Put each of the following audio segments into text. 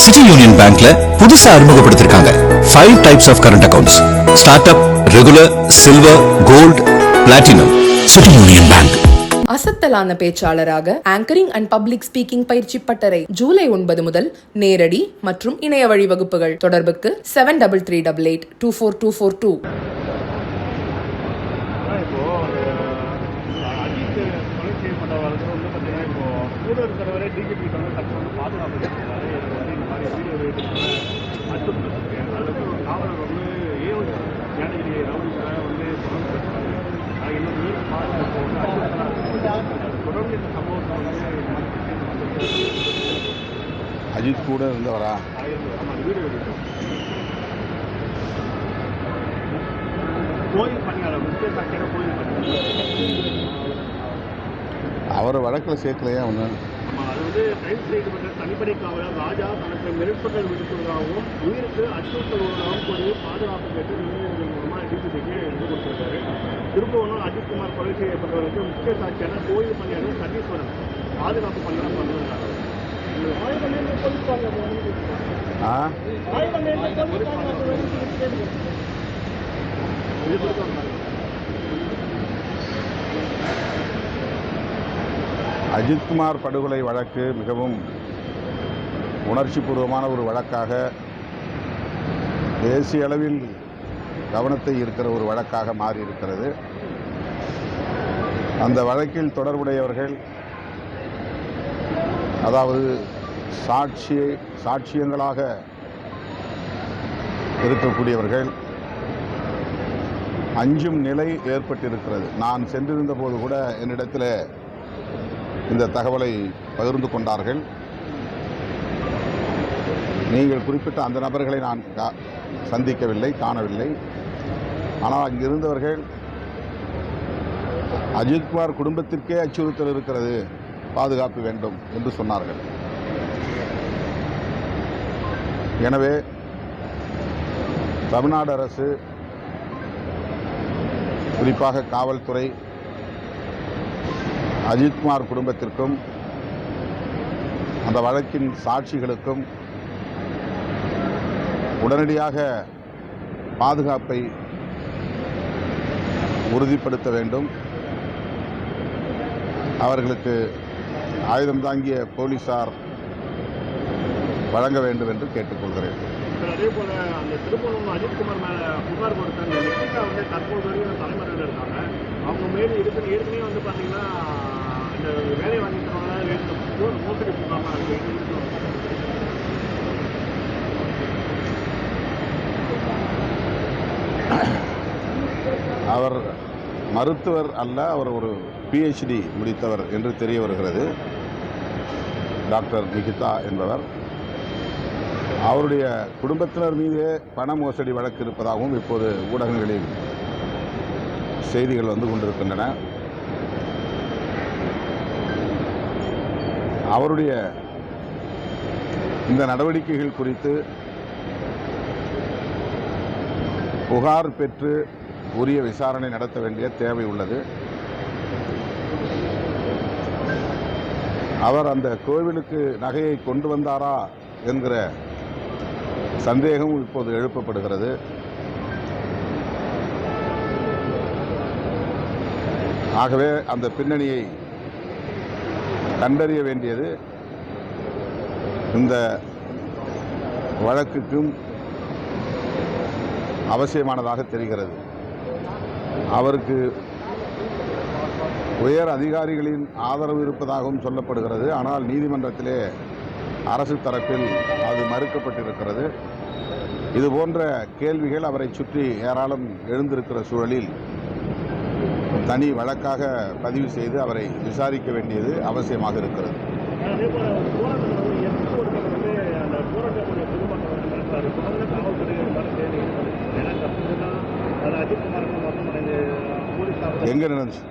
City Union பேங்க்ல புதுசா அறிமுகப்படுத்திருக்காங்க 5 types of current accounts. Start up, regular, silver, gold, platinum. City Union Bank. அசத்தலான பேச்சாளராக ஆங்கரிங் அண்ட் பப்ளிக் ஸ்பீக்கிங் பயிற்சி பட்டறை ஜூலை 9 முதல் நேரடி மற்றும் இணைய வழி வகுப்புகள். தொடர்புக்கு 7338824242. அஜித் கூட இருந்தவரா? அவர் வழக்கில் சேர்க்கலையா ஒன்று? அது வந்து கைது செய்யப்பட்ட தனிப்படை காவலர் ராஜா தனக்கு மிரட்டல் விடுப்பதாகவும் உயிருக்கு அச்சுறுத்தல்வதாகவும் கூறி பாதுகாப்பு கேட்டு நீதிமன்றம் மூலமாக டிஜிபிக்கு எழுதி கொடுத்திருக்காரு. திருப்பவனம் அஜித்குமார் கொலை செய்யப்பட்டவருக்கு முக்கிய சாட்சியான கோயில் பணியாளர் சதீஸ்வரன் பாதுகாப்பு பணியாளர் பண்ணிருக்காங்க. அஜித்குமார் படுகொலை வழக்கு மிகவும் உணர்ச்சிபூர்வமான ஒரு வழக்காக, தேசிய அளவில் கவனத்தை ஈர்க்கிற ஒரு வழக்காக மாறி இருக்கிறது. அந்த வழக்கில் தொடர்புடையவர்கள், அதாவது சாட்சியங்களாக இருக்கக்கூடியவர்கள் அஞ்சும் நிலை ஏற்பட்டிருக்கிறது. நான் சென்றிருந்த போது கூட என்னிடத்தில் இந்த தகவலை பகிர்ந்து கொண்டார்கள். நீங்கள் குறிப்பிட்ட அந்த நபர்களை நான் சந்திக்கவில்லை, காணவில்லை. ஆனால் அங்கிருந்தவர்கள் அஜித்குமார் குடும்பத்திற்கே அச்சுறுத்தல் இருக்கிறது, பாதுகாப்பு வேண்டும் என்று சொன்னார்கள். எனவே தமிழ்நாடு அரசு, குறிப்பாக காவல்துறை, அஜித்குமார் குடும்பத்திற்கும் அந்த வழக்கின் சாட்சிகளுக்கும் உடனடியாக பாதுகாப்பை உறுதிப்படுத்த வேண்டும். அவர்களுக்கு ஆயுதம் தாங்கிய போலீசார் வழங்க வேண்டும் என்று கேட்டுக்கொள்கிறேன். அதே போல அந்த திருப்பூர் அஜித்குமார் மேலே புகார் கொடுத்தாங்க. நிக்கிதா வந்து தற்போது வரையும் தலைமுறையில் இருக்காங்க. அவங்க மேலே ஏற்கனவே வந்து பார்த்தீங்கன்னா இந்த வேலை வாங்கிக்கிறவங்க மோசடி புகாமல் அவர் மருத்துவர் அல்ல, அவர் ஒரு PhD முடித்தவர் என்று தெரிய வருகிறது. டாக்டர் நிகிதா என்பவர். அவருடைய குடும்பத்தினர் மீதே பண மோசடி வழக்கு இருப்பதாகவும் இப்போது ஊடகங்களில் செய்திகள் வந்து கொண்டிருக்கின்றன. அவருடைய இந்த நடவடிக்கைகள் குறித்து புகார் பெற்று உரிய விசாரணை நடத்த வேண்டிய தேவை உள்ளது. அவர் அந்த கோவிலுக்கு நகையை கொண்டு வந்தாரா என்கிற சந்தேகம் இப்போது எழுப்பப்படுகிறது. ஆகவே அந்த பின்னணியை கண்டறிய வேண்டியது இந்த வழக்குக்கும் அவசியமானதாக தெரிகிறது. அவருக்கு உயர் அதிகாரிகளின் ஆதரவு இருப்பதாகவும் சொல்லப்படுகிறது. ஆனால் நீதிமன்றத்திலே அரசு தரப்பில் அது மறுக்கப்பட்டிருக்கிறது. இதுபோன்ற கேள்விகள் அவரை சுற்றி ஏராளம் எழுந்திருக்கிற சூழலில் தனி வழக்காக பதிவு செய்து அவரை விசாரிக்க வேண்டியது அவசியமாக இருக்கிறது. எங்க நடந்துச்சு?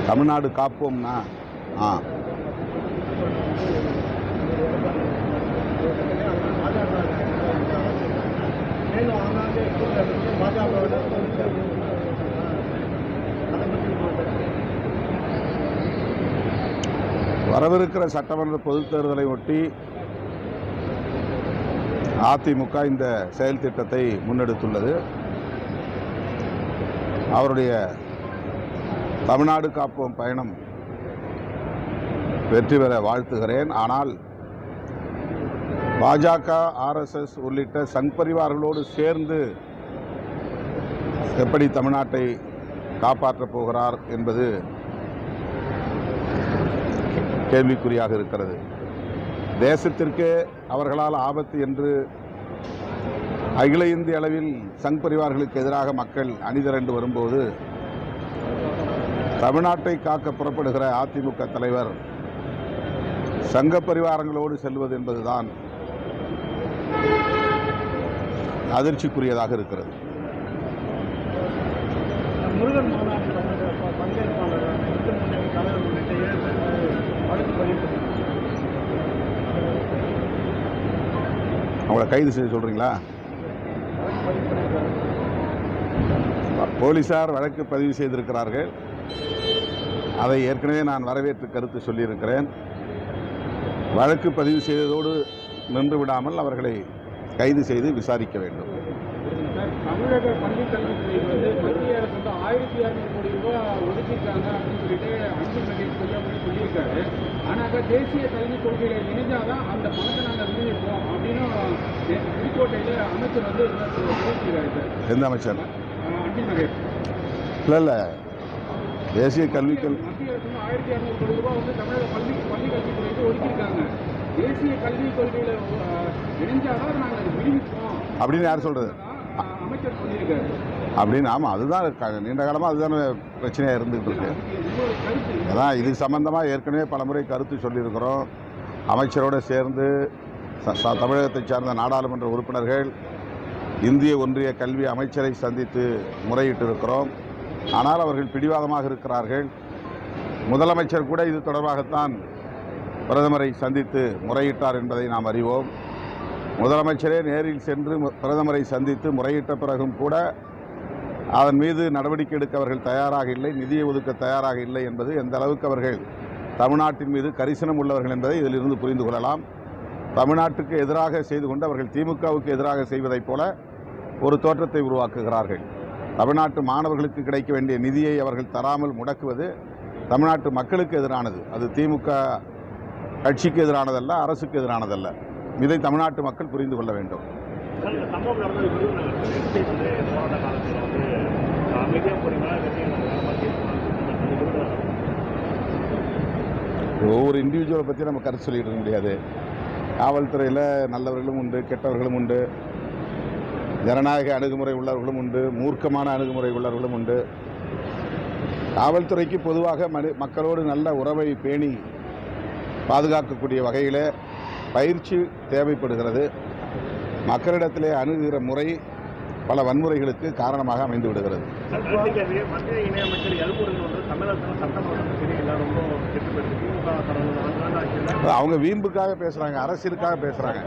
தமிழ்நாடு காப்போம்னா வரவிருக்கிற சட்டமன்ற பொதுத் தேர்தலை ஒட்டி அதிமுக இந்த செயல் திட்டத்தை முன்னெடுத்துள்ளது. அவருடைய தமிழ்நாடு காப்போம் பயணம் வெற்றி பெற வாழ்த்துகிறேன். ஆனால் பாஜக, RSS உள்ளிட்ட சங் பரிவார்களோடு சேர்ந்து எப்படி தமிழ்நாட்டை காப்பாற்றப் போகிறார் என்பது கேள்விக்குறியாக இருக்கிறது. தேசத்திற்கே அவர்களால் ஆபத்து என்று அகில இந்திய அளவில் சங் பரிவார்களுக்கு எதிராக மக்கள் அணிதிரண்டு வரும்போது தமிழ்நாட்டை காக்க புறப்படுகிற அதிமுக தலைவர் சங்க பரிவாரங்களோடு செல்வது என்பதுதான் அதிர்ச்சிக்குரியதாக இருக்கிறது. முருகன் மாநாட்டில் பங்கேற்பாளர் இந்து முன்னணி தலைவர் உள்ளிட்ட 7 பேர் வழக்கு பதிவு. அவங்கள கைது செய்ய சொல்றீங்களா? போலீசார் வழக்கு பதிவு செய்திருக்கிறார்கள். அதை ஏற்கனவே நான் வரவேற்று கருத்து சொல்லியிருக்கிறேன். வழக்கு பதிவு செய்ததோடு நின்று விடாமல் அவர்களை கைது செய்து விசாரிக்க வேண்டும். தமிழக பள்ளி கல்வித்துறைக்கு மத்திய அரசு 1600 கோடி ரூபாய் ஒதுக்கிட்டாங்க அப்படின்னு சொல்லிட்டு அன்பில் மகேஷ் பொய்யாமொழி சொல்லியிருக்காரு. ஆனால் தேசிய கல்விக் கொள்கையில இணைஞ்சாதான் அந்த பணத்தை நாங்கள் விநியோகிப்போம் அப்படின்னு புதுக்கோட்டையில் அமைச்சர் தெரிவிக்கிறாரு. எந்த அமைச்சர்? அன்பில் மகேஷ். இல்லை தேசிய கல்விகள் மத்திய அரசு 1600 கோடி ரூபாய் தமிழக பள்ளி கல்வித்துறைக்கு ஒதுக்கியிருக்காங்க. தேசிய கல்விக் கொள்கையில இணைஞ்சாதான் நாங்கள் விநியோகிப்போம் அப்படின்னு யார் சொல்றது? அமைச்சர் சொல்லியிருக்காரு. அப்படின்னு ஆமாம், அதுதான் நீண்ட காலமாக அதுதானே பிரச்சனையாக இருந்துகிட்டு இருக்கு. அதான் இது சம்பந்தமாக ஏற்கனவே பலமுறை கருத்து சொல்லியிருக்கிறோம். அமைச்சரோடு சேர்ந்து தமிழகத்தை சார்ந்த நாடாளுமன்ற உறுப்பினர்கள் இந்திய ஒன்றிய கல்வி அமைச்சரை சந்தித்து முறையிட்டிருக்கிறோம். ஆனால் அவர்கள் பிடிவாதமாக இருக்கிறார்கள். முதலமைச்சர் கூட இது தொடர்பாகத்தான் பிரதமரை சந்தித்து முறையிட்டார் என்பதை நாம் அறிவோம். முதலமைச்சரே நேரில் சென்று பிரதமரை சந்தித்து முறையிட்ட பிறகும் கூட அதன் மீது நடவடிக்கை எடுக்க அவர்கள் தயாராக இல்லை, நிதியை ஒதுக்க தயாராக இல்லை என்பது எந்த அளவுக்கு அவர்கள் தமிழ்நாட்டின் மீது கரிசனம் உள்ளவர்கள் என்பதை இதிலிருந்து புரிந்து கொள்ளலாம். தமிழ்நாட்டுக்கு எதிராக செய்து கொண்டு அவர்கள் திமுகவுக்கு எதிராக செய்வதைப் போல ஒரு தோற்றத்தை உருவாக்குகிறார்கள். தமிழ்நாட்டு மாணவர்களுக்கு கிடைக்க வேண்டிய நிதியை அவர்கள் தராமல் முடக்குவது தமிழ்நாட்டு மக்களுக்கு எதிரானது. அது திமுக கட்சிக்கு எதிரானதல்ல, அரசுக்கு எதிரானதல்ல. இதை தமிழ்நாட்டு மக்கள் புரிந்து கொள்ள வேண்டும். ஒவ்வொரு இண்டிவிஜுவலை பற்றி நம்ம கருத்து சொல்லிட்டு இருக்க முடியாது. காவல்துறையில் நல்லவர்களும் உண்டு, கெட்டவர்களும் உண்டு, ஜனநாயக அணுகுமுறை உள்ளவர்களும் உண்டு, மூர்க்கமான அணுகுமுறை உள்ளவர்களும் உண்டு. காவல்துறைக்கு பொதுவாக மக்களோடு நல்ல உறவை பேணி பாதுகாக்கக்கூடிய வகையில் பயிற்சி தேவைப்படுகிறது. மக்களிடத்திலே அணுகுகிற முறை பல வன்முறைகளுக்கு காரணமாக அமைந்து விடுகிறது. அவங்க வீம்புக்காக பேசுகிறாங்க, அரசியலுக்காக பேசுகிறாங்க.